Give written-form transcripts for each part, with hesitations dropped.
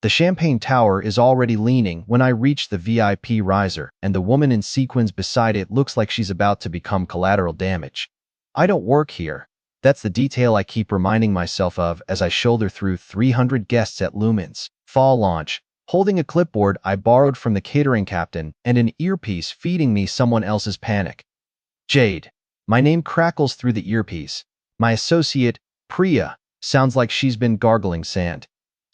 The champagne tower is already leaning when I reach the VIP riser, and the woman in sequins beside it looks like she's about to become collateral damage. I don't work here. That's the detail I keep reminding myself of as I shoulder through 300 guests at Lumen's fall launch, holding a clipboard I borrowed from the catering captain and an earpiece feeding me someone else's panic. Jade. My name crackles through the earpiece. My associate, Priya, sounds like she's been gargling sand.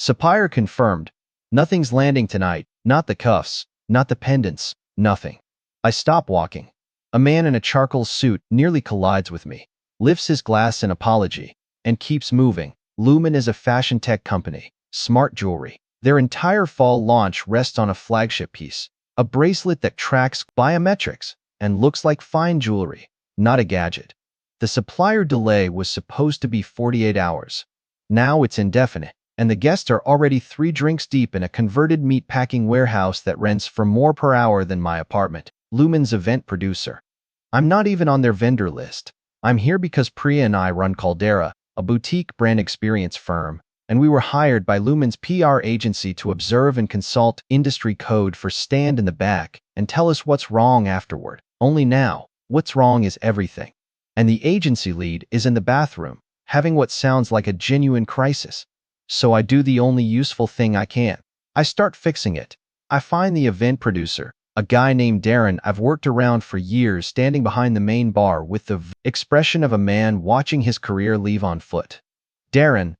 Sapphire confirmed. Nothing's landing tonight. Not the cuffs. Not the pendants. Nothing. I stop walking. A man in a charcoal suit nearly collides with me, lifts his glass in apology, and keeps moving. Lumen is a fashion tech company. Smart jewelry. Their entire fall launch rests on a flagship piece, a bracelet that tracks biometrics and looks like fine jewelry, not a gadget. The supplier delay was supposed to be 48 hours. Now it's indefinite, and the guests are already 3 drinks deep in a converted meatpacking warehouse that rents for more per hour than my apartment. Lumen's event producer. I'm not even on their vendor list. I'm here because Priya and I run Caldera, a boutique brand experience firm, and we were hired by Lumen's PR agency to observe and consult industry code for stand in the back and tell us what's wrong afterward. Only now, what's wrong is everything. And the agency lead is in the bathroom, having what sounds like a genuine crisis. So I do the only useful thing I can. I start fixing it. I find the event producer, a guy named Darren I've worked around for years, standing behind the main bar with the expression of a man watching his career leave on foot. Darren.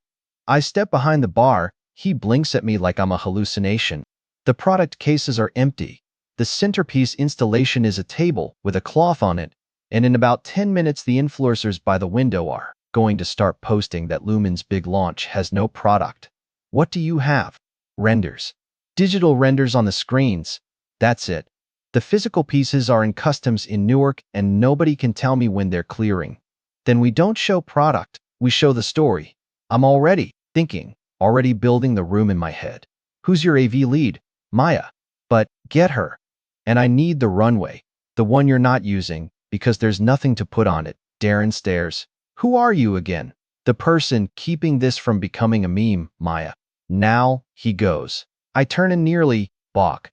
I step behind the bar. He blinks at me like I'm a hallucination. The product cases are empty. The centerpiece installation is a table with a cloth on it, and in about 10 minutes the influencers by the window are going to start posting that Lumen's big launch has no product. What do you have? Renders. Digital renders on the screens. That's it. The physical pieces are in customs in Newark, and nobody can tell me when they're clearing. Then we don't show product, we show the story. I'm already thinking, already building the room in my head. Who's your AV lead? Maya. But get her. And I need the runway, the one you're not using, because there's nothing to put on it. Darren stares. Who are you again? The person keeping this from becoming a meme, Maya. Now, he goes. I turn and nearly balk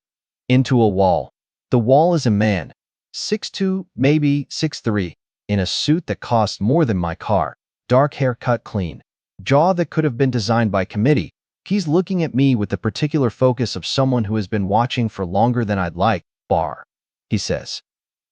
into a wall. The wall is a man, 6'2", maybe 6'3", in a suit that costs more than my car, dark hair cut clean, jaw that could have been designed by committee. He's looking at me with the particular focus of someone who has been watching for longer than I'd like. Bar, he says.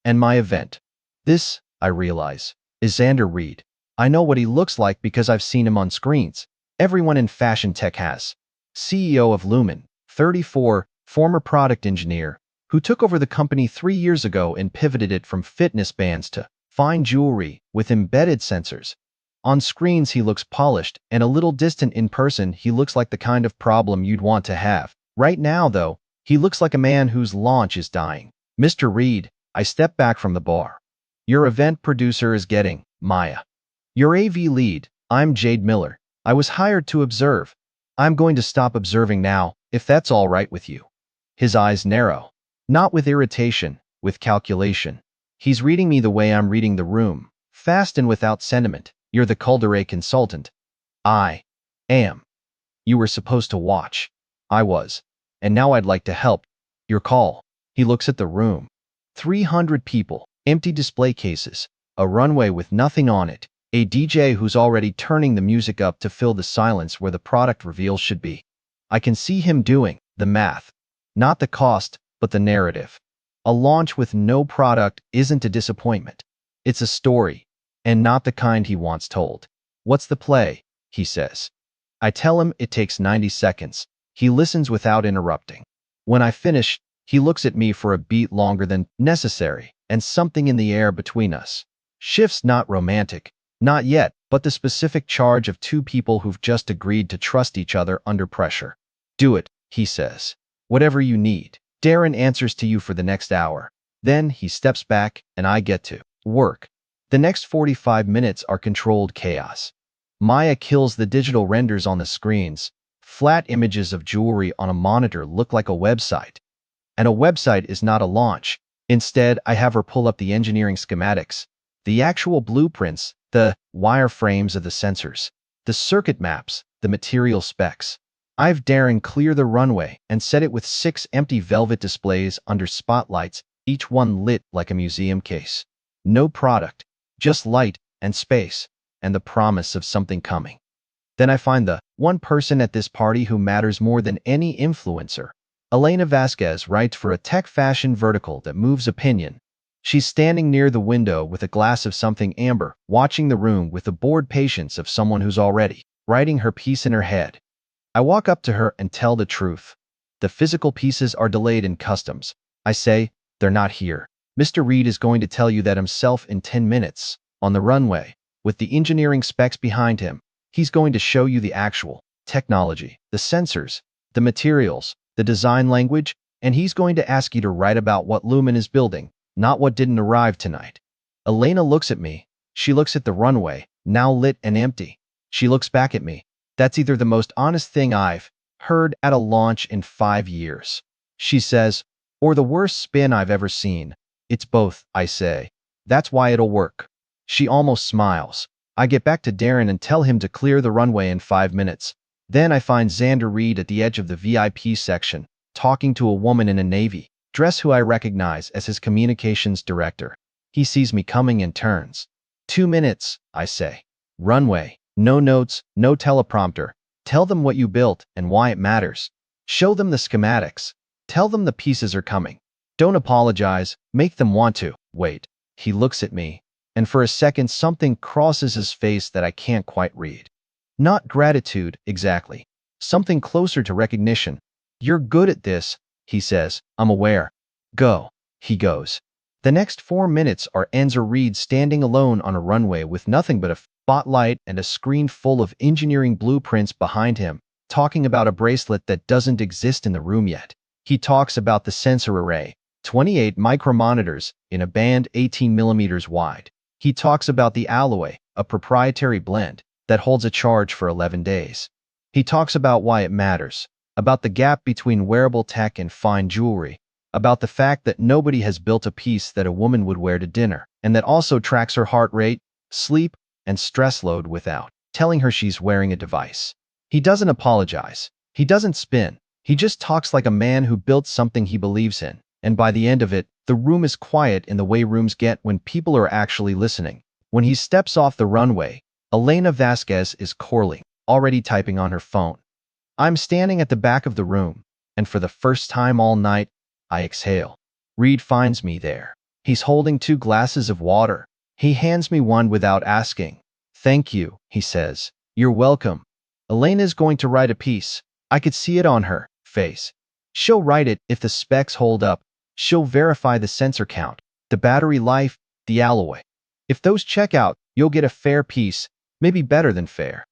And my event. This, I realize, is Xander Reed. I know what he looks like because I've seen him on screens. Everyone in fashion tech has. CEO of Lumen, 34, former product engineer, who took over the company 3 years ago and pivoted it from fitness bands to fine jewelry with embedded sensors. On screens he looks polished, and a little distant in person he looks like the kind of problem you'd want to have. Right now, though, he looks like a man whose launch is dying. Mr. Reed, I step back from the bar. Your event producer is getting, Maya. Your AV lead, I'm Jade Miller. I was hired to observe. I'm going to stop observing now, if that's all right with you. His eyes narrow. Not with irritation, with calculation. He's reading me the way I'm reading the room, fast and without sentiment. You're the Caldera consultant. I am. You were supposed to watch. I was. And now I'd like to help. Your call. He looks at the room. 300 people, empty display cases, a runway with nothing on it, a DJ who's already turning the music up to fill the silence where the product reveal should be. I can see him doing the math. Not the cost, but the narrative. A launch with no product isn't a disappointment. It's a story, and not the kind he wants told. What's the play? He says. I tell him it takes 90 seconds. He listens without interrupting. When I finish, he looks at me for a beat longer than necessary, and something in the air between us shifts. Not romantic, not yet, but the specific charge of 2 people who've just agreed to trust each other under pressure. Do it, he says. Whatever you need. Darren answers to you for the next hour. Then he steps back, and I get to work. The next 45 minutes are controlled chaos. Maya kills the digital renders on the screens. Flat images of jewelry on a monitor look like a website. And a website is not a launch. Instead, I have her pull up the engineering schematics, the actual blueprints, the wireframes of the sensors, the circuit maps, the material specs. I've Darren clear the runway and set it with 6 empty velvet displays under spotlights, each one lit like a museum case. No product, just light and space, and the promise of something coming. Then I find the one person at this party who matters more than any influencer. Elena Vasquez writes for a tech fashion vertical that moves opinion. She's standing near the window with a glass of something amber, watching the room with the bored patience of someone who's already writing her piece in her head. I walk up to her and tell the truth. The physical pieces are delayed in customs. I say, they're not here. Mr. Reed is going to tell you that himself in 10 minutes, on the runway, with the engineering specs behind him. He's going to show you the actual technology, the sensors, the materials, the design language, and he's going to ask you to write about what Lumen is building, not what didn't arrive tonight. Elena looks at me. She looks at the runway, now lit and empty. She looks back at me. That's either the most honest thing I've heard at a launch in 5 years, she says, or the worst spin I've ever seen. It's both, I say. That's why it'll work. She almost smiles. I get back to Darren and tell him to clear the runway in 5 minutes. Then I find Xander Reed at the edge of the VIP section, talking to a woman in a navy dress who I recognize as his communications director. He sees me coming and turns. 2 minutes, I say. Runway. No notes, no teleprompter. Tell them what you built and why it matters. Show them the schematics. Tell them the pieces are coming. Don't apologize, make them want to. Wait. He looks at me, and for a second something crosses his face that I can't quite read. Not gratitude, exactly. Something closer to recognition. You're good at this, he says. I'm aware. Go. He goes. The next 4 minutes are Enzer Reed standing alone on a runway with nothing but a spotlight and a screen full of engineering blueprints behind him, talking about a bracelet that doesn't exist in the room yet. He talks about the sensor array, 28 micromonitors in a band 18 millimeters wide. He talks about the alloy, a proprietary blend that holds a charge for 11 days. He talks about why it matters, about the gap between wearable tech and fine jewelry, about the fact that nobody has built a piece that a woman would wear to dinner, and that also tracks her heart rate, sleep, and stress load without telling her she's wearing a device. He doesn't apologize. He doesn't spin. He just talks like a man who built something he believes in, and by the end of it, the room is quiet in the way rooms get when people are actually listening. When he steps off the runway, Elena Vasquez is calling, already typing on her phone. I'm standing at the back of the room, and for the first time all night, I exhale. Reed finds me there. He's holding 2 glasses of water. He hands me one without asking. Thank you, he says. You're welcome. Elena's going to write a piece. I could see it on her face. She'll write it if the specs hold up. She'll verify the sensor count, the battery life, the alloy. If those check out, you'll get a fair piece, maybe better than fair.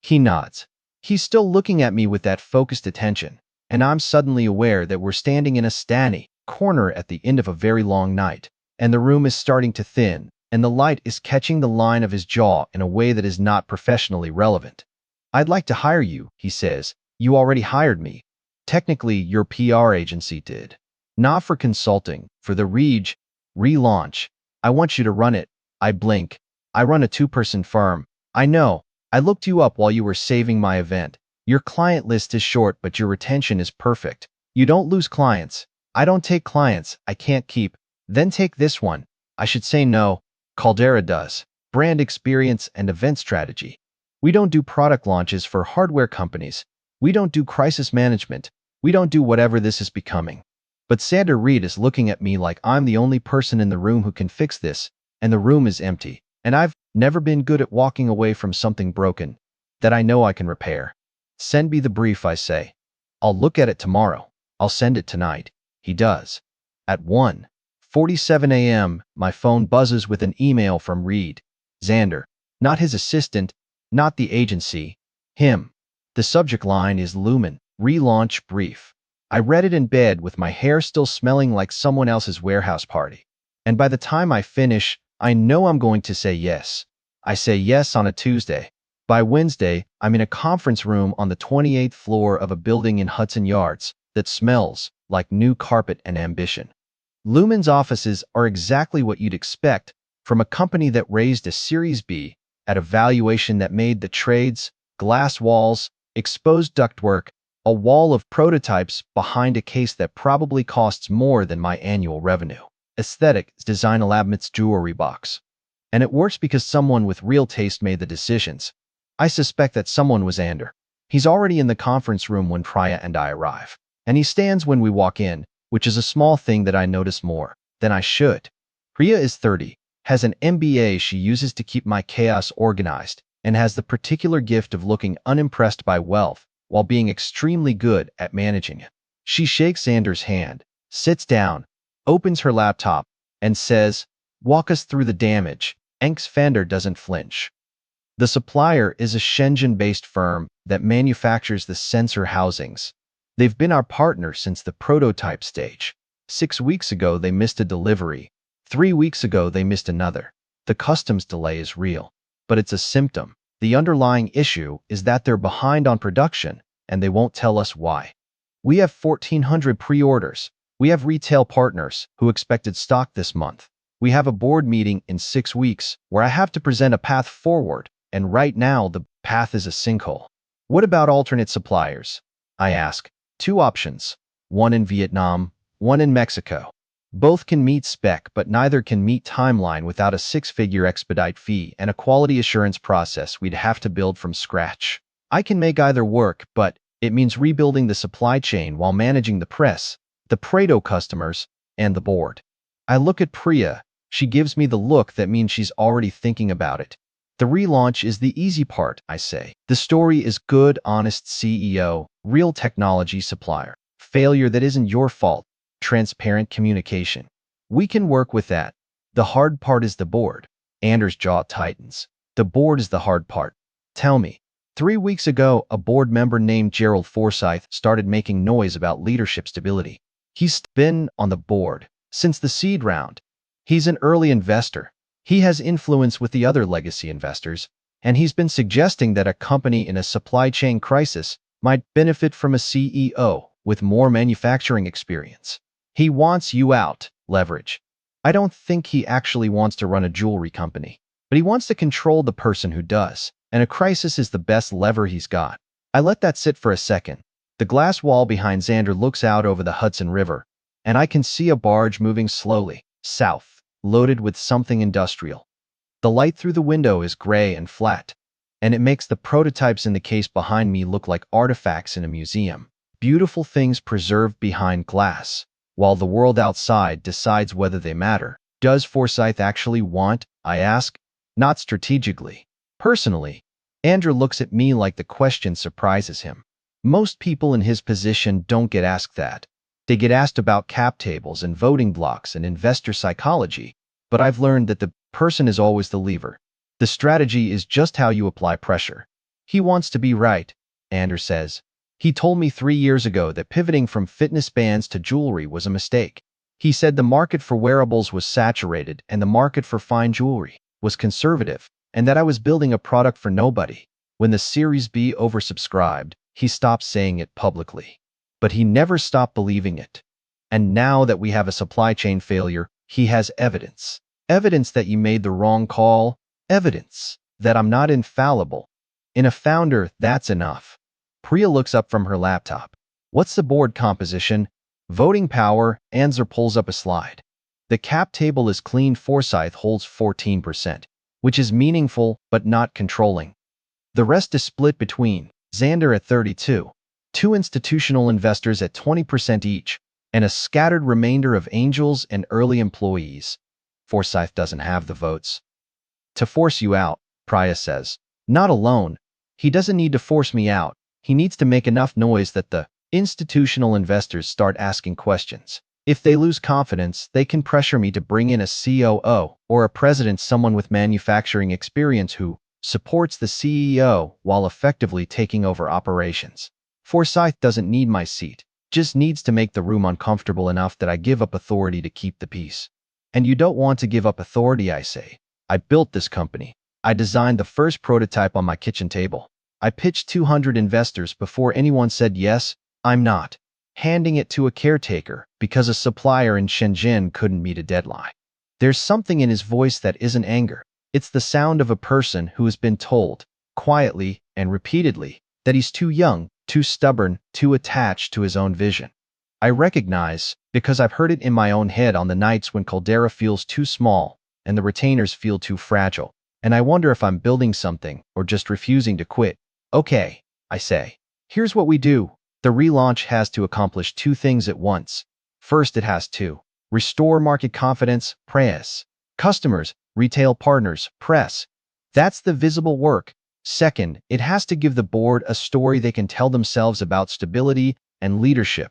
He nods. He's still looking at me with that focused attention, and I'm suddenly aware that we're standing in a stanny corner at the end of a very long night, and the room is starting to thin, and the light is catching the line of his jaw in a way that is not professionally relevant. I'd like to hire you, he says. You already hired me. Technically, your PR agency did. Not for consulting, for the relaunch. I want you to run it. I blink. I run a 2-person firm. I know. I looked you up while you were saving my event. Your client list is short, but your retention is perfect. You don't lose clients. I don't take clients I can't keep. Then take this one. I should say no. Caldera does. Brand experience and event strategy. We don't do product launches for hardware companies. We don't do crisis management. We don't do whatever this is becoming. But Xander Reed is looking at me like I'm the only person in the room who can fix this, and the room is empty, and I've never been good at walking away from something broken that I know I can repair. Send me the brief, I say. I'll look at it tomorrow. I'll send it tonight. He does. At 1:47 a.m., my phone buzzes with an email from Reed. Xander. Not his assistant, not the agency. Him. The subject line is Lumen, relaunch brief. I read it in bed with my hair still smelling like someone else's warehouse party. And by the time I finish, I know I'm going to say yes. I say yes on a Tuesday. By Wednesday, I'm in a conference room on the 28th floor of a building in Hudson Yards that smells like new carpet and ambition. Lumen's offices are exactly what you'd expect from a company that raised a Series B at a valuation that made the trades, glass walls, exposed ductwork, a wall of prototypes behind a case that probably costs more than my annual revenue. Aesthetic design elaborate's jewelry box. And it works because someone with real taste made the decisions. I suspect that someone was Ander. He's already in the conference room when Priya and I arrive. And he stands when we walk in, which is a small thing that I notice more than I should. Priya is 30, has an MBA she uses to keep my chaos organized, and has the particular gift of looking unimpressed by wealth while being extremely good at managing it. She shakes Ander's hand, sits down, opens her laptop, and says, "Walk us through the damage." Enk's Fender doesn't flinch. The supplier is a Shenzhen-based firm that manufactures the sensor housings. They've been our partner since the prototype stage. 6 weeks ago, they missed a delivery. 3 weeks ago, they missed another. The customs delay is real, but it's a symptom. The underlying issue is that they're behind on production, and they won't tell us why. We have 1,400 pre-orders. We have retail partners who expected stock this month. We have a board meeting in 6 weeks where I have to present a path forward, and right now the path is a sinkhole. What about alternate suppliers? I ask. 2 options. One in Vietnam, one in Mexico. Both can meet spec, but neither can meet timeline without a 6-figure expedite fee and a quality assurance process we'd have to build from scratch. I can make either work, but it means rebuilding the supply chain while managing the press, the Prado customers, and the board. I look at Priya. She gives me the look that means she's already thinking about it. The relaunch is the easy part, I say. The story is good, honest CEO, real technology supplier. Failure that isn't your fault. Transparent communication. We can work with that. The hard part is the board. Anders' jaw tightens. The board is the hard part. Tell me. 3 weeks ago, a board member named Gerald Forsyth started making noise about leadership stability. He's been on the board since the seed round. He's an early investor. He has influence with the other legacy investors, and he's been suggesting that a company in a supply chain crisis might benefit from a CEO with more manufacturing experience. He wants you out, leverage. I don't think he actually wants to run a jewelry company, but he wants to control the person who does, and a crisis is the best lever he's got. I let that sit for a second. The glass wall behind Xander looks out over the Hudson River, and I can see a barge moving slowly, south, loaded with something industrial. The light through the window is gray and flat, and it makes the prototypes in the case behind me look like artifacts in a museum. Beautiful things preserved behind glass, while the world outside decides whether they matter. Does Forsyth actually want? I ask. Not strategically. Personally. Andrew looks at me like the question surprises him. Most people in his position don't get asked that. They get asked about cap tables and voting blocks and investor psychology, but I've learned that the person is always the lever. The strategy is just how you apply pressure. He wants to be right, Andrew says. He told me 3 years ago that pivoting from fitness bands to jewelry was a mistake. He said the market for wearables was saturated and the market for fine jewelry was conservative, and that I was building a product for nobody. When the Series B oversubscribed, he stopped saying it publicly. But he never stopped believing it. And now that we have a supply chain failure, he has evidence. Evidence that you made the wrong call. Evidence that I'm not infallible. In a founder, that's enough. Priya looks up from her laptop. What's the board composition? Voting power. Anzer pulls up a slide. The cap table is clean. Forsyth holds 14%, which is meaningful but not controlling. The rest is split between Xander at 32%, 2 institutional investors at 20% each, and a scattered remainder of angels and early employees. Forsyth doesn't have the votes to force you out, Priya says. Not alone. He doesn't need to force me out. He needs to make enough noise that the institutional investors start asking questions. If they lose confidence, they can pressure me to bring in a COO or a president, someone with manufacturing experience who supports the CEO while effectively taking over operations. Forsyth doesn't need my seat, just needs to make the room uncomfortable enough that I give up authority to keep the peace. And you don't want to give up authority, I say. I built this company. I designed the first prototype on my kitchen table. I pitched 200 investors before anyone said yes. I'm not handing it to a caretaker because a supplier in Shenzhen couldn't meet a deadline. There's something in his voice that isn't anger. It's the sound of a person who has been told, quietly and repeatedly, that he's too young, too stubborn, too attached to his own vision. I recognize, because I've heard it in my own head on the nights when Caldera feels too small and the retainers feel too fragile, and I wonder if I'm building something or just refusing to quit. Okay, I say. Here's what we do. The relaunch has to accomplish two things at once. First, it has to restore market confidence, press. Customers, retail partners, press. That's the visible work. Second, it has to give the board a story they can tell themselves about stability and leadership.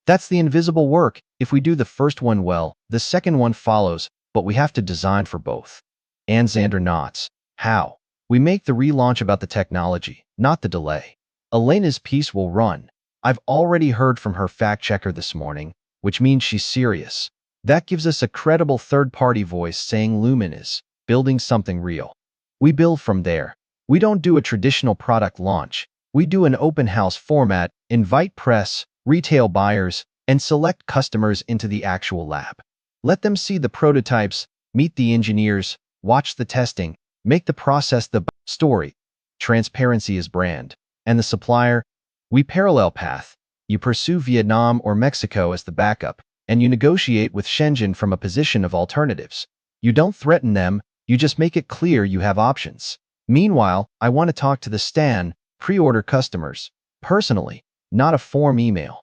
That's the invisible work. If we do the first one well, the second one follows, but we have to design for both. Xander nods. How? We make the relaunch about the technology, not the delay. Elena's piece will run. I've already heard from her fact-checker this morning, which means she's serious. That gives us a credible third-party voice saying Lumen is building something real. We build from there. We don't do a traditional product launch. We do an open house format, invite press, retail buyers, and select customers into the actual lab. Let them see the prototypes, meet the engineers, watch the testing, make the process the story. Transparency is brand. And the supplier? We parallel path. You pursue Vietnam or Mexico as the backup, and you negotiate with Shenzhen from a position of alternatives. You don't threaten them, you just make it clear you have options. Meanwhile, I want to talk to the Stan, pre-order customers, personally, not a form email.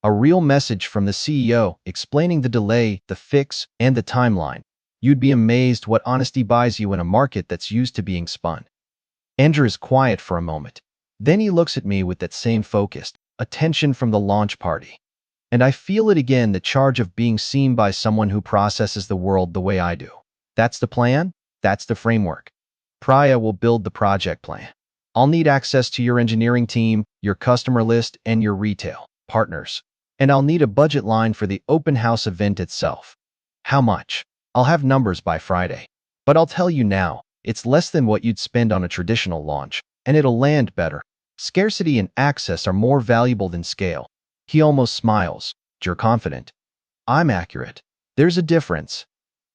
A real message from the CEO explaining the delay, the fix, and the timeline. You'd be amazed what honesty buys you in a market that's used to being spun. Andrew is quiet for a moment. Then he looks at me with that same focused attention from the launch party. And I feel it again, the charge of being seen by someone who processes the world the way I do. That's the plan. That's the framework. Priya will build the project plan. I'll need access to your engineering team, your customer list, and your retail partners. And I'll need a budget line for the open house event itself. How much? I'll have numbers by Friday. But I'll tell you now, it's less than what you'd spend on a traditional launch, and it'll land better. Scarcity and access are more valuable than scale. He almost smiles. You're confident. I'm accurate. There's a difference.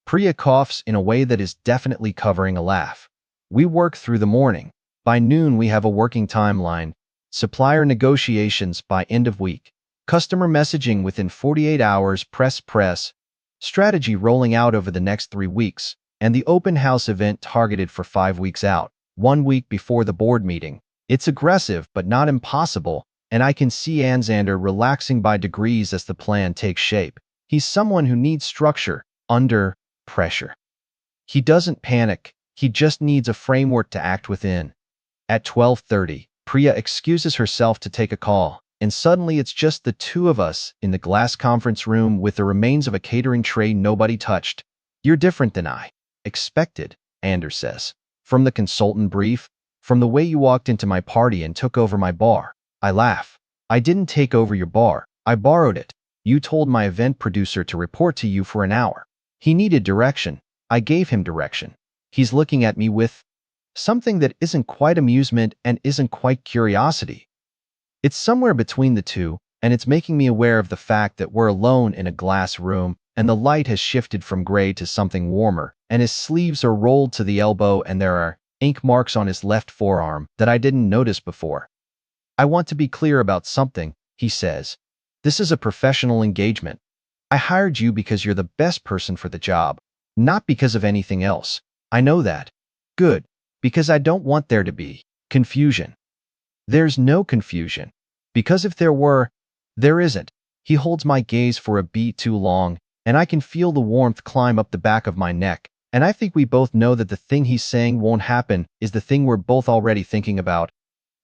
Priya coughs in a way that is definitely covering a laugh. We work through the morning. By noon, we have a working timeline. Supplier negotiations by end of week. Customer messaging within 48 hours, press. Strategy rolling out over the next 3 weeks. And the open house event targeted for 5 weeks out, 1 week before the board meeting. It's aggressive, but not impossible, and I can see Xander relaxing by degrees as the plan takes shape. He's someone who needs structure, under pressure. He doesn't panic, he just needs a framework to act within. At 12:30, Priya excuses herself to take a call, and suddenly it's just the two of us in the glass conference room with the remains of a catering tray nobody touched. You're different than I expected, Anders says. From the consultant brief, from the way you walked into my party and took over my bar. I laugh. I didn't take over your bar, I borrowed it. You told my event producer to report to you for an hour. He needed direction. I gave him direction. He's looking at me with something that isn't quite amusement and isn't quite curiosity. It's somewhere between the two, and it's making me aware of the fact that we're alone in a glass room, and the light has shifted from gray to something warmer, and his sleeves are rolled to the elbow, and there are ink marks on his left forearm that I didn't notice before. I want to be clear about something, he says. This is a professional engagement. I hired you because you're the best person for the job, not because of anything else. I know that. Good, because I don't want there to be confusion. There's no confusion, because if there were, there isn't. He holds my gaze for a beat too long, and I can feel the warmth climb up the back of my neck, and I think we both know that the thing he's saying won't happen is the thing we're both already thinking about.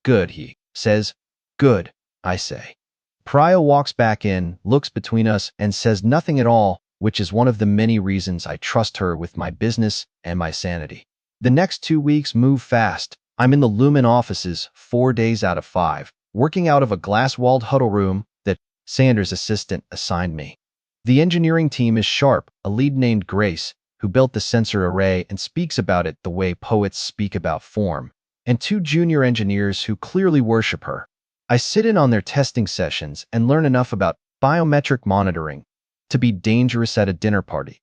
Good, he says. Good, I say. Priya walks back in, looks between us, and says nothing at all, which is one of the many reasons I trust her with my business and my sanity. The next 2 weeks move fast. I'm in the Lumen offices 4 days out of 5, working out of a glass-walled huddle room that Sanders' assistant assigned me. The engineering team is sharp, a lead named Grace, who built the sensor array and speaks about it the way poets speak about form, and 2 junior engineers who clearly worship her. I sit in on their testing sessions and learn enough about biometric monitoring to be dangerous at a dinner party.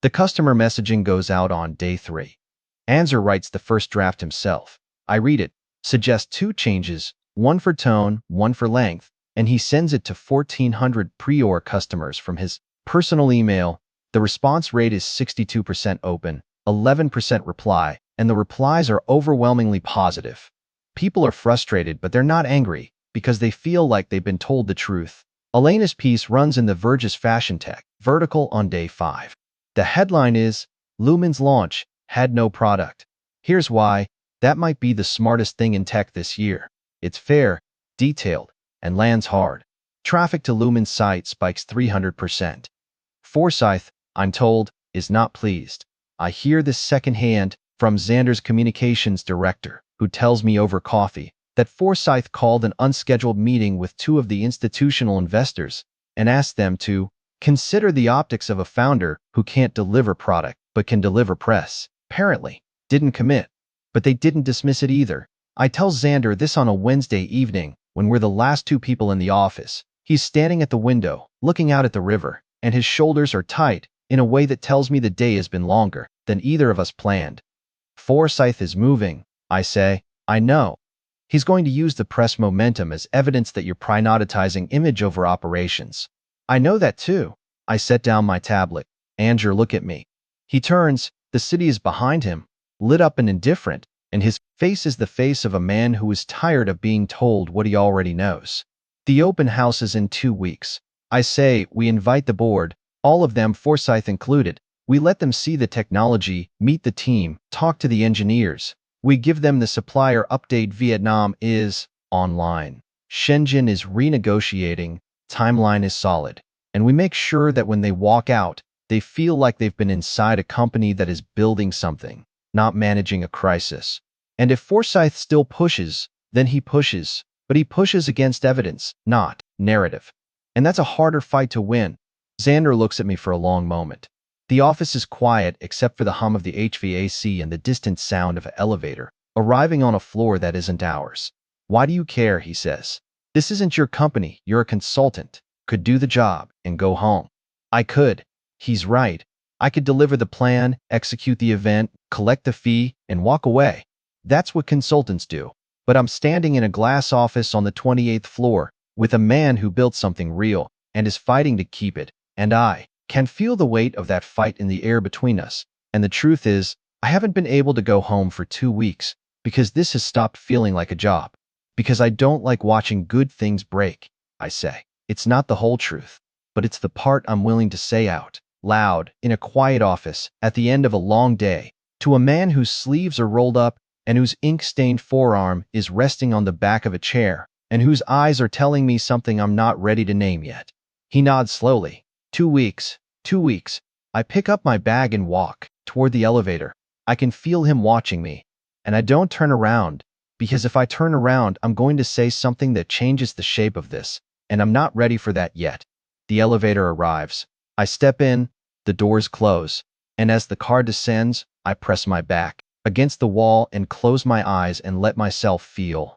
The customer messaging goes out on day 3. Anzer writes the first draft himself. I read it, suggest 2 changes, one for tone, one for length, and he sends it to 1,400 pre-order customers from his personal email. The response rate is 62% open, 11% reply, and the replies are overwhelmingly positive. People are frustrated, but they're not angry because they feel like they've been told the truth. Elena's piece runs in The Verge's Fashion Tech vertical on day 5. The headline is, Lumen's launch had no product. Here's why. That might be the smartest thing in tech this year. It's fair, detailed, and lands hard. Traffic to Lumen's site spikes 300%. Forsyth, I'm told, is not pleased. I hear this secondhand from Xander's communications director, who tells me over coffee that Forsyth called an unscheduled meeting with 2 of the institutional investors and asked them to consider the optics of a founder who can't deliver product but can deliver press. Apparently, didn't commit. But they didn't dismiss it either. I tell Xander this on a Wednesday evening when we're the last 2 people in the office. He's standing at the window, looking out at the river, and his shoulders are tight in a way that tells me the day has been longer than either of us planned. Forsyth is moving, I say. I know. He's going to use the press momentum as evidence that you're prioritizing image over operations. I know that too. I set down my tablet. Andrew, look at me. He turns. The city is behind him, lit up and indifferent, and his face is the face of a man who is tired of being told what he already knows. The open house is in 2 weeks. I say, we invite the board, all of them, Forsyth included. We let them see the technology, meet the team, talk to the engineers. We give them the supplier update. Vietnam is online. Shenzhen is renegotiating. Timeline is solid. And we make sure that when they walk out, they feel like they've been inside a company that is building something, not managing a crisis. And if Forsyth still pushes, then he pushes, but he pushes against evidence, not narrative. And that's a harder fight to win. Xander looks at me for a long moment. The office is quiet except for the hum of the HVAC and the distant sound of an elevator arriving on a floor that isn't ours. Why do you care, he says. This isn't your company, you're a consultant. Could do the job and go home. I could. He's right. I could deliver the plan, execute the event, collect the fee, and walk away. That's what consultants do. But I'm standing in a glass office on the 28th floor with a man who built something real and is fighting to keep it, and I can feel the weight of that fight in the air between us. And the truth is, I haven't been able to go home for 2 weeks because this has stopped feeling like a job. Because I don't like watching good things break, I say. It's not the whole truth, but it's the part I'm willing to say out loud in a quiet office at the end of a long day to a man whose sleeves are rolled up and whose ink-stained forearm is resting on the back of a chair and whose eyes are telling me something I'm not ready to name yet. He nods slowly. 2 weeks. 2 weeks. I pick up my bag and walk toward the elevator. I can feel him watching me, and I don't turn around because if I turn around, I'm going to say something that changes the shape of this, and I'm not ready for that yet. The elevator arrives. I step in, the doors close, and as the car descends, I press my back against the wall and close my eyes and let myself feel.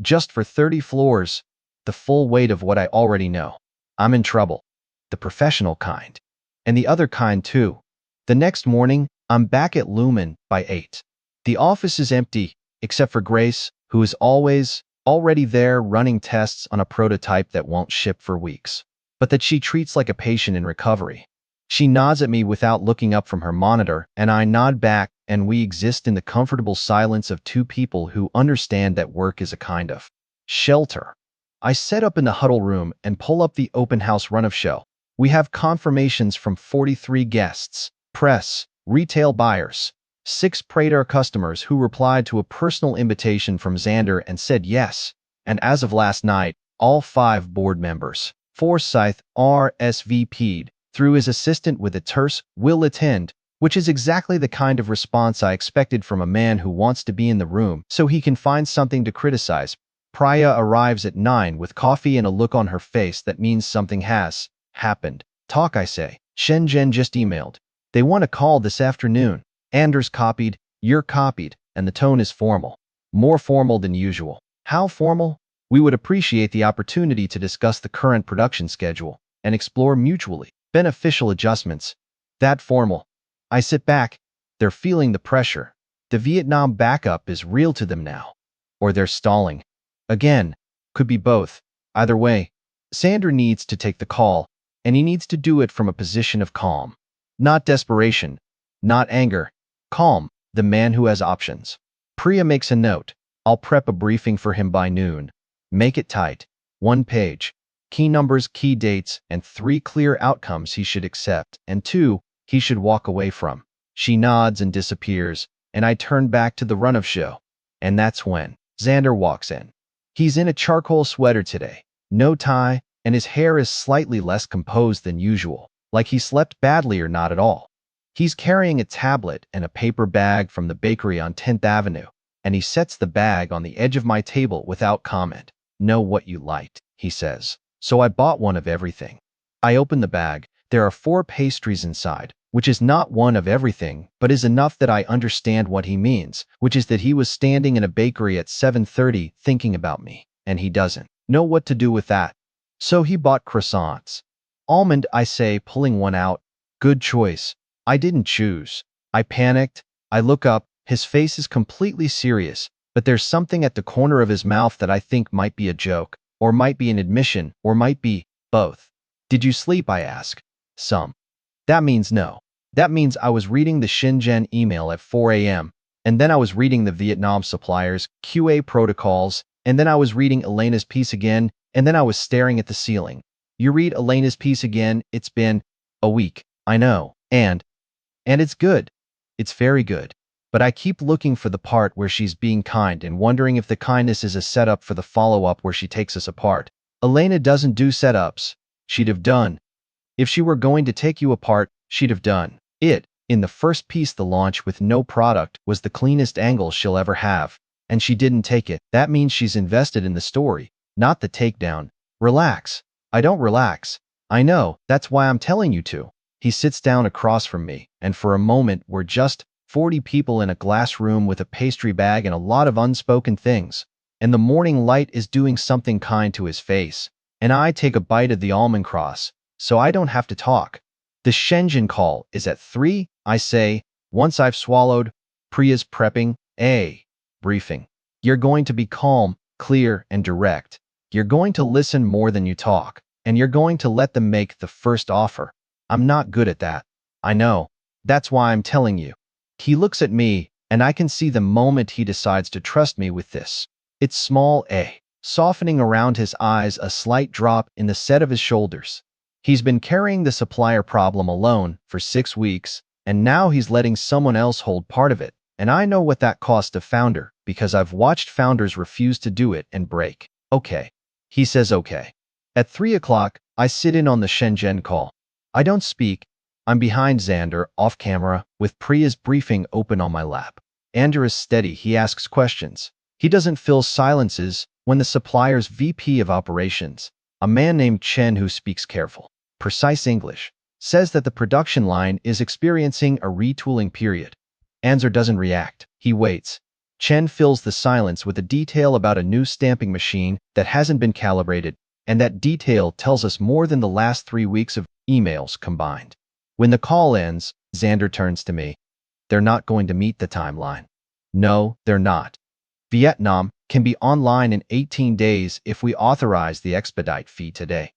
Just for 30 floors, the full weight of what I already know. I'm in trouble. The professional kind. And the other kind too. The next morning, I'm back at Lumen by 8. The office is empty, except for Grace, who is already there running tests on a prototype that won't ship for weeks, but that she treats like a patient in recovery. She nods at me without looking up from her monitor, and I nod back, and we exist in the comfortable silence of 2 people who understand that work is a kind of shelter. I set up in the huddle room and pull up the open house run of show. We have confirmations from 43 guests, press, retail buyers, 6 Prater customers who replied to a personal invitation from Xander and said yes, and as of last night, all 5 board members. Forsyth RSVP'd through his assistant with a terse "will attend," which is exactly the kind of response I expected from a man who wants to be in the room so he can find something to criticize. Priya arrives at 9 with coffee and a look on her face that means something has happened. Talk, I say. Shenzhen just emailed. They want a call this afternoon. Anders copied, you're copied, and the tone is formal. More formal than usual. How formal? We would appreciate the opportunity to discuss the current production schedule and explore mutually beneficial adjustments. That formal. I sit back. They're feeling the pressure. The Vietnam backup is real to them now. Or they're stalling. Again, could be both. Either way, Xander needs to take the call, and he needs to do it from a position of calm. Not desperation, not anger. Calm, the man who has options. Priya makes a note. I'll prep a briefing for him by noon. Make it tight. 1 page. Key numbers, key dates, and 3 clear outcomes he should accept, and 2 he should walk away from. She nods and disappears, and I turn back to the run of show. And that's when Xander walks in. He's in a charcoal sweater today, no tie, and his hair is slightly less composed than usual, like he slept badly or not at all. He's carrying a tablet and a paper bag from the bakery on 10th Avenue, and he sets the bag on the edge of my table without comment. Know what you liked, he says. So I bought one of everything. I open the bag. There are 4 pastries inside, which is not one of everything, but is enough that I understand what he means, which is that he was standing in a bakery at 7:30 thinking about me, and he doesn't know what to do with that. So he bought croissants. Almond, I say, pulling one out. Good choice. I didn't choose. I panicked. I look up. His face is completely serious, but there's something at the corner of his mouth that I think might be a joke, or might be an admission, or might be both. Did you sleep? I ask. Some. That means no. That means I was reading the Shenzhen email at 4 a.m., and then I was reading the Vietnam suppliers, QA protocols, and then I was reading Elena's piece again, and then I was staring at the ceiling. You read Elena's piece again, it's been a week. I know. And it's good. It's very good. But I keep looking for the part where she's being kind and wondering if the kindness is a setup for the follow-up where she takes us apart. Elena doesn't do setups. She'd have done. If she were going to take you apart, she'd have done it. In the first piece, the launch with no product was the cleanest angle she'll ever have, and she didn't take it. That means she's invested in the story, not the takedown. Relax. I don't relax. I know, that's why I'm telling you to. He sits down across from me, and for a moment we're just 40 people in a glass room with a pastry bag and a lot of unspoken things. And the morning light is doing something kind to his face, and I take a bite of the almond cross, so I don't have to talk. The Shenzhen call is at 3, I say, once I've swallowed. Priya's prepping a briefing. You're going to be calm, clear, and direct. You're going to listen more than you talk, and you're going to let them make the first offer. I'm not good at that. I know. That's why I'm telling you. He looks at me, and I can see the moment he decides to trust me with this. It's small a, softening around his eyes, a slight drop in the set of his shoulders. He's been carrying the supplier problem alone for 6 weeks, and now he's letting someone else hold part of it. And I know what that cost a founder, because I've watched founders refuse to do it and break. Okay. He says okay. At 3 o'clock, I sit in on the Shenzhen call. I don't speak. I'm behind Xander, off camera, with Priya's briefing open on my lap. Xander is steady. He asks questions. He doesn't fill silences. When the supplier's VP of operations, a man named Chen who speaks careful, precise English, says that the production line is experiencing a retooling period. Xander doesn't react. He waits. Chen fills the silence with a detail about a new stamping machine that hasn't been calibrated, and that detail tells us more than the last 3 weeks of emails combined. When the call ends, Xander turns to me. They're not going to meet the timeline. No, they're not. Vietnam can be online in 18 days if we authorize the expedite fee today.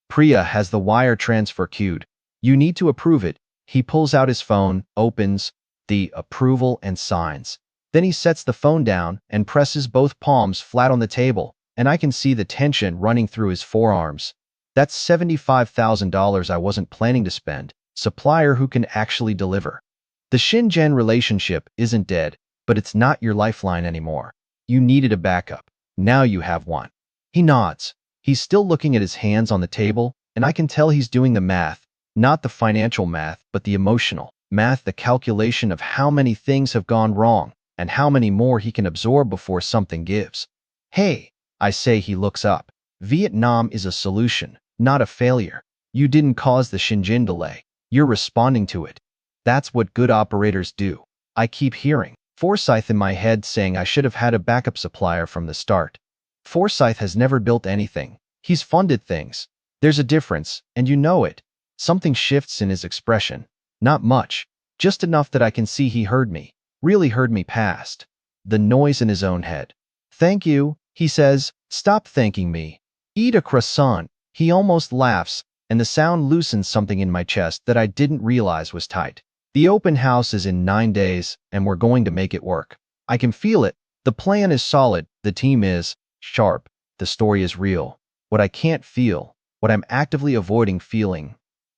Priya has the wire transfer queued. You need to approve it. He pulls out his phone, opens the approval, and signs. Then he sets the phone down and presses both palms flat on the table, and I can see the tension running through his forearms. That's $75,000 I wasn't planning to spend. Supplier who can actually deliver. The Shenzhen relationship isn't dead, but it's not your lifeline anymore. You needed a backup. Now you have one. He nods. He's still looking at his hands on the table, and I can tell he's doing the math, not the financial math, but the emotional math, the calculation of how many things have gone wrong and how many more he can absorb before something gives. Hey, I say. He looks up. Vietnam is a solution, not a failure. You didn't cause the Shenzhen delay. You're responding to it. That's what good operators do. I keep hearing Forsyth in my head saying I should have had a backup supplier from the start. Forsyth has never built anything. He's funded things. There's a difference, and you know it. Something shifts in his expression. Not much. Just enough that I can see he heard me. Really heard me past the noise in his own head. Thank you, he says, Stop thanking me. Eat a croissant. He almost laughs, and the sound loosens something in my chest that I didn't realize was tight. The open house is in 9 days, and we're going to make it work. I can feel it. The plan is solid. The team is sharp. The story is real. What I can't feel, what I'm actively avoiding feeling,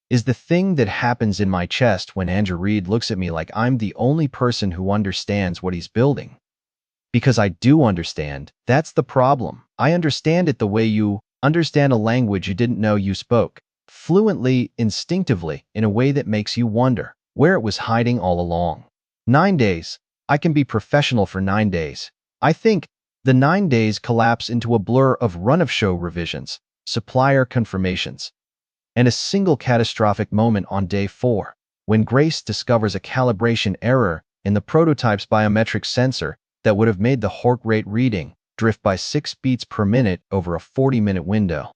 is the thing that happens in my chest when Andrew Reed looks at me like I'm the only person who understands what he's building. Because I do understand. That's the problem. I understand it the way you understand a language you didn't know you spoke. Fluently, instinctively, in a way that makes you wonder where it was hiding all along. 9 days. I can be professional for 9 days. I think the 9 days collapse into a blur of run-of-show revisions, supplier confirmations, and a single catastrophic moment on day 4, when Grace discovers a calibration error in the prototype's biometric sensor that would have made the heart rate reading drift by 6 beats per minute over a 40-minute window.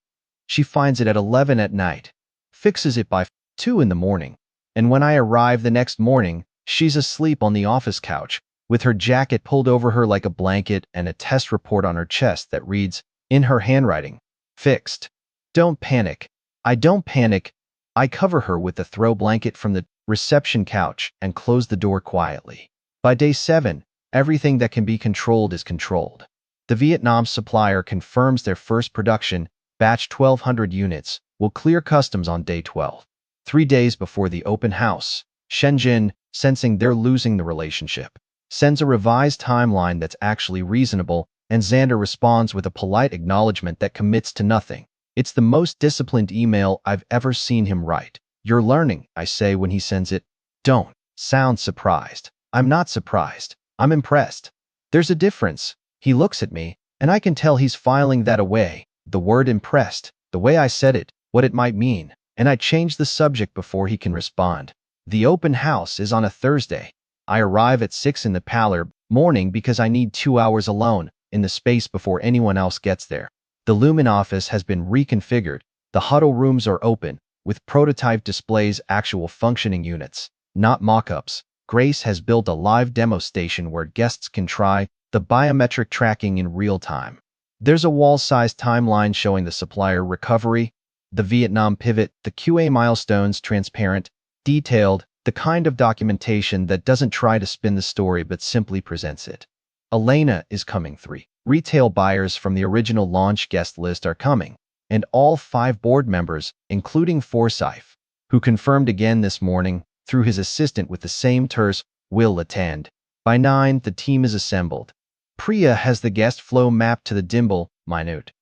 She finds it at 11 at night, fixes it by 2 in the morning, and when I arrive the next morning, she's asleep on the office couch, with her jacket pulled over her like a blanket and a test report on her chest that reads, in her handwriting, fixed. Don't panic. I don't panic. I cover her with the throw blanket from the reception couch and close the door quietly. By day 7, everything that can be controlled is controlled. The Vietnam supplier confirms their first production, batch 1,200 units, will clear customs on day 12. 3 days before the open house, Shenzhen, sensing they're losing the relationship, sends a revised timeline that's actually reasonable, and Xander responds with a polite acknowledgement that commits to nothing. It's the most disciplined email I've ever seen him write. You're learning, I say when he sends it. Don't sound surprised. I'm not surprised. I'm impressed. There's a difference. He looks at me, and I can tell he's filing that away. The word impressed, the way I said it, what it might mean, and I change the subject before he can respond. The open house is on a Thursday. I arrive at 6 in the parlor morning because I need 2 hours alone in the space before anyone else gets there. The Lumen office has been reconfigured. The huddle rooms are open, with prototype displays, actual functioning units, not mock-ups. Grace has built a live demo station where guests can try the biometric tracking in real time. There's a wall-sized timeline showing the supplier recovery, the Vietnam pivot, the QA milestones, transparent, detailed, the kind of documentation that doesn't try to spin the story but simply presents it. Elena is coming. 3 retail buyers from the original launch guest list are coming, and all 5 board members, including Forsyth, who confirmed again this morning through his assistant with the same terse, will attend. By 9, the team is assembled. Priya has the guest flow mapped to the dimple, minute.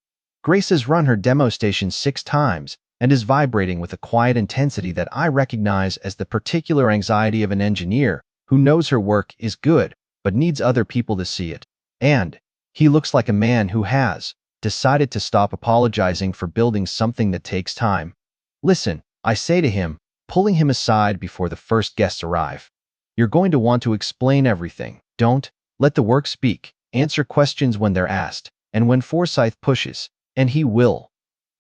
Grace has run her demo station 6 times and is vibrating with a quiet intensity that I recognize as the particular anxiety of an engineer who knows her work is good but needs other people to see it. And he looks like a man who has decided to stop apologizing for building something that takes time. Listen, I say to him, pulling him aside before the first guests arrive. You're going to want to explain everything. Don't let the work speak. Answer questions when they're asked, and when Forsyth pushes, and he will.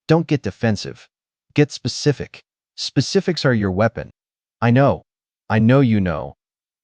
Don't get defensive. Get specific. Specifics are your weapon. I know. I know you know.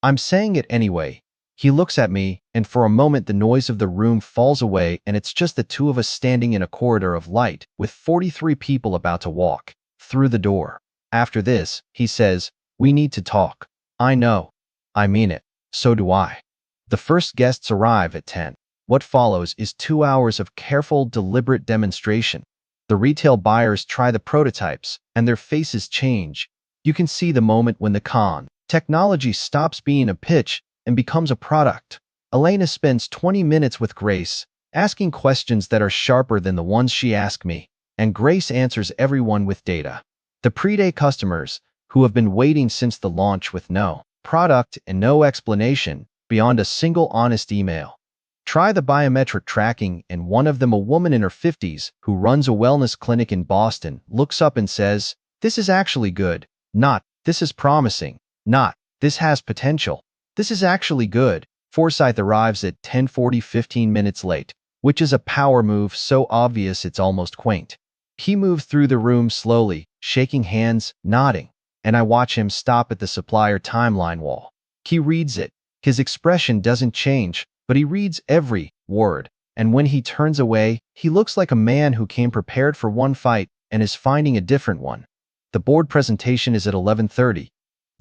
I'm saying it anyway. He looks at me, and for a moment the noise of the room falls away and it's just the two of us standing in a corridor of light with 43 people about to walk through the door. After this, he says, we need to talk. I know. I mean it. So do I. The first guests arrive at 10. What follows is 2 hours of careful, deliberate demonstration. The retail buyers try the prototypes, and their faces change. You can see the moment when the technology stops being a pitch and becomes a product. Elena spends 20 minutes with Grace, asking questions that are sharper than the ones she asked me, and Grace answers everyone with data. The pre-day customers, who have been waiting since the launch with no product and no explanation beyond a single honest email, try the biometric tracking, and one of them, a woman in her 50s who runs a wellness clinic in Boston, looks up and says, this is actually good. Not, this is promising. Not, this has potential. This is actually good. Forsyth arrives at 10:40, 15 minutes late, which is a power move so obvious it's almost quaint. He moves through the room slowly, shaking hands, nodding, and I watch him stop at the supplier timeline wall. He reads it. His expression doesn't change, but he reads every word. And when he turns away, he looks like a man who came prepared for one fight and is finding a different one. The board presentation is at 11:30.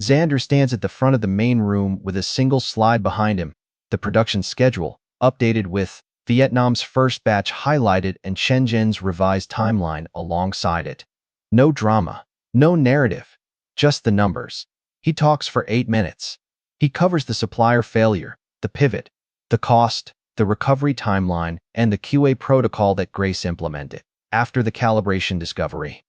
Xander stands at the front of the main room with a single slide behind him, the production schedule, updated with Vietnam's first batch highlighted and Shenzhen's revised timeline alongside it. No drama, no narrative, just the numbers. He talks for 8 minutes. He covers the supplier failure, the pivot, the cost, the recovery timeline, and the QA protocol that Grace implemented after the calibration discovery.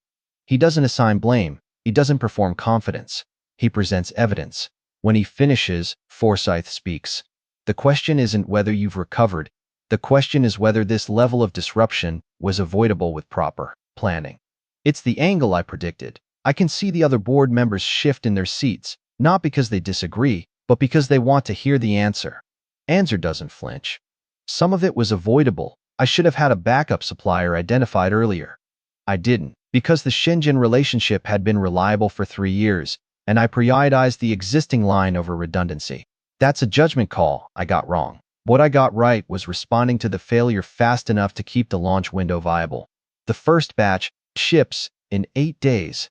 He doesn't assign blame. He doesn't perform confidence. He presents evidence. When he finishes, Forsyth speaks. The question isn't whether you've recovered. The question is whether this level of disruption was avoidable with proper planning. It's the angle I predicted. I can see the other board members shift in their seats, not because they disagree, but because they want to hear the answer. Anzer doesn't flinch. Some of it was avoidable. I should have had a backup supplier identified earlier. I didn't, because the Shenzhen relationship had been reliable for 3 years, and I prioritized the existing line over redundancy. That's a judgment call I got wrong. What I got right was responding to the failure fast enough to keep the launch window viable. The first batch ships in 8 days.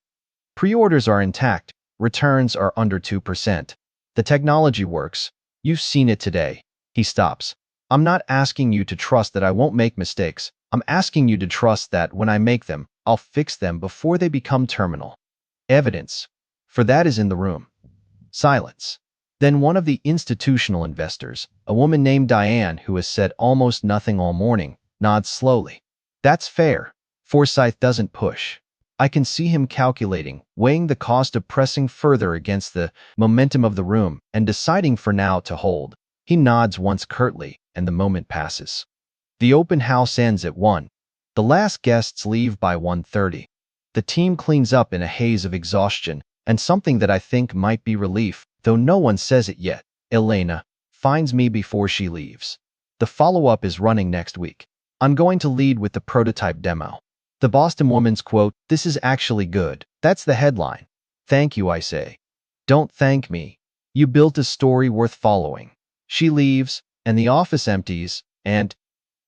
Pre-orders are intact. Returns are under 2%. The technology works. You've seen it today. He stops. I'm not asking you to trust that I won't make mistakes. I'm asking you to trust that when I make them, I'll fix them before they become terminal. Evidence for that is in the room. Silence. Then one of the institutional investors, a woman named Diane who has said almost nothing all morning, nods slowly. That's fair. Forsyth doesn't push. I can see him calculating, weighing the cost of pressing further against the momentum of the room and deciding for now to hold. He nods once curtly, and the moment passes. The open house ends at 1. The last guests leave by 1:30. The team cleans up in a haze of exhaustion, and something that I think might be relief, though no one says it yet. Elena finds me before she leaves. The follow-up is running next week. I'm going to lead with the prototype demo. The Boston woman's quote, "This is actually good." That's the headline. Thank you, I say. Don't thank me. You built a story worth following. She leaves, and the office empties, and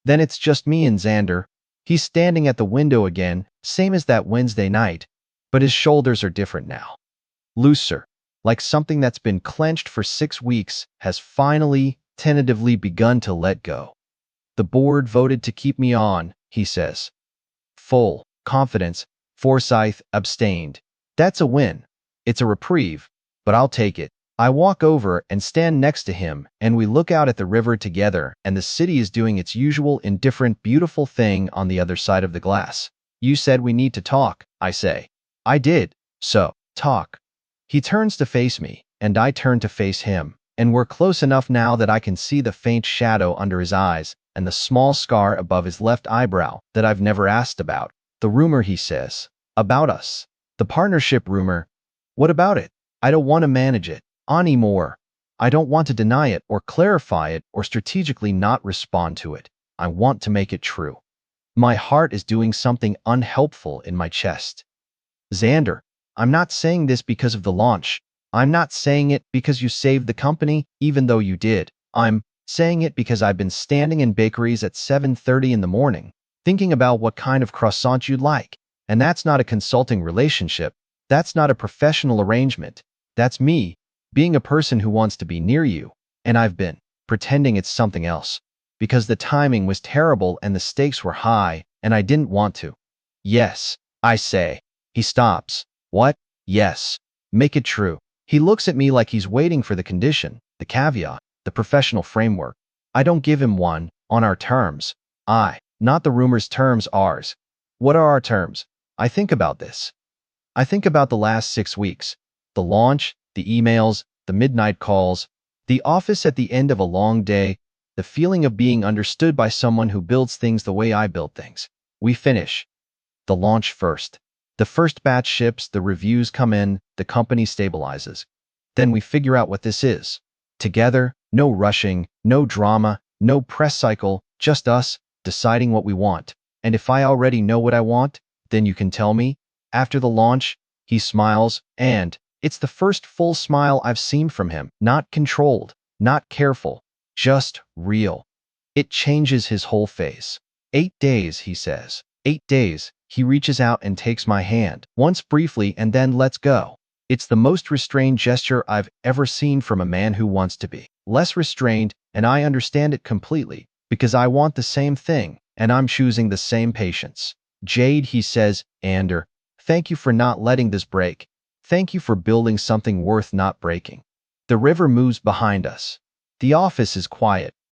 then it's just me and Xander. He's standing at the window again, same as that Wednesday night, but his shoulders are different now. Looser, like something that's been clenched for 6 weeks has finally, tentatively begun to let go. The board voted to keep me on, he says. Full confidence. Forsyth abstained. That's a win. It's a reprieve, but I'll take it. I walk over and stand next to him, and we look out at the river together, and the city is doing its usual indifferent, beautiful thing on the other side of the glass. You said we need to talk, I say. I did. So, talk. He turns to face me, and I turn to face him, and we're close enough now that I can see the faint shadow under his eyes and the small scar above his left eyebrow that I've never asked about. The rumor, he says. About us. The partnership rumor. What about it? I don't want to manage it anymore. I don't want to deny it or clarify it or strategically not respond to it. I want to make it true. My heart is doing something unhelpful in my chest. Xander, I'm not saying this because of the launch. I'm not saying it because you saved the company, even though you did. I'm saying it because I've been standing in bakeries at 7:30 in the morning, thinking about what kind of croissant you'd like. And that's not a consulting relationship. That's not a professional arrangement. That's me, being a person who wants to be near you. And I've been pretending it's something else. Because the timing was terrible and the stakes were high, and I didn't want to. Yes, I say. He stops. What? Yes. Make it true. He looks at me like he's waiting for the condition, the caveat, the professional framework. I don't give him one, on our terms. Not the rumor's terms, ours. What are our terms? I think about this. I think about the last 6 weeks. The launch, the emails, the midnight calls, the office at the end of a long day, the feeling of being understood by someone who builds things the way I build things. We finish. The launch first. The first batch ships, the reviews come in, the company stabilizes. Then we figure out what this is. Together, no rushing, no drama, no press cycle, just us, deciding what we want. And if I already know what I want, then you can tell me. After the launch, he smiles, and it's the first full smile I've seen from him. Not controlled, not careful, just real. It changes his whole face. 8 days, he says. 8 days. He reaches out and takes my hand, once briefly and then lets go. It's the most restrained gesture I've ever seen from a man who wants to be less restrained, and I understand it completely, because I want the same thing, and I'm choosing the same patience. Jade, he says, Ander, thank you for not letting this break. Thank you for building something worth not breaking. The river moves behind us. The office is quiet,